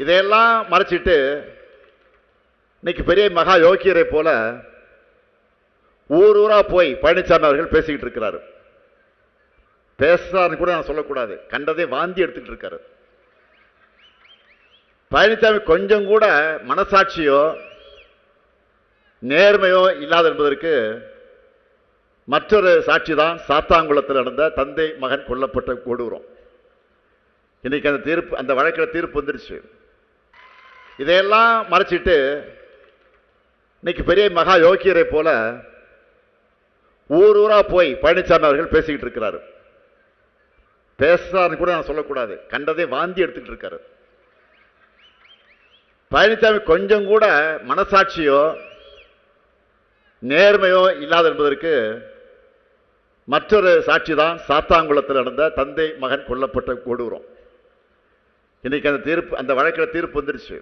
இதையெல்லாம் மறைச்சிட்டு இன்னைக்கு பெரிய மகா யோகியரை போல ஊர் ஊரா போய் பழனிசாமி அவர்கள் பேசிக்கிட்டு இருக்கிறாரு. பேசுறாருன்னு கூட நான் சொல்லக்கூடாது, கண்டதை வாந்தி எடுத்துக்கிட்டு இருக்காரு. பழனிசாமி கொஞ்சம் கூட மனசாட்சியோ நேர்மையோ இல்லாத என்பதற்கு மற்றொரு சாட்சி தான் சாத்தாங்குளத்தில் நடந்த தந்தை மகன் கொல்லப்பட்ட கொடூரம். இன்னைக்கு அந்த தீர்ப்பு, அந்த வழக்கில் தீர்ப்பு வந்துருச்சு. இதையெல்லாம் மறைச்சிட்டு இன்னைக்கு பெரிய மகா யோகியரை போல ஊர் ஊரா போய் பழனிசாமி அவர்கள் பேசிக்கிட்டு இருக்கிறாரு. பேசுறாருன்னு கூட நான் சொல்லக்கூடாது, கண்டதை வாந்தி எடுத்துக்கிட்டு இருக்காரு. பழனிசாமி கொஞ்சம் கூட மனசாட்சியோ நேர்மையோ இல்லாத என்பதற்கு மற்றொரு சாட்சி தான் சாத்தாங்குளத்தில் நடந்த தந்தை மகன் கொல்லப்பட்ட கொடூரம். இன்னைக்கு அந்த தீர்ப்பு, அந்த வழக்கில் தீர்ப்பு வந்துருச்சு.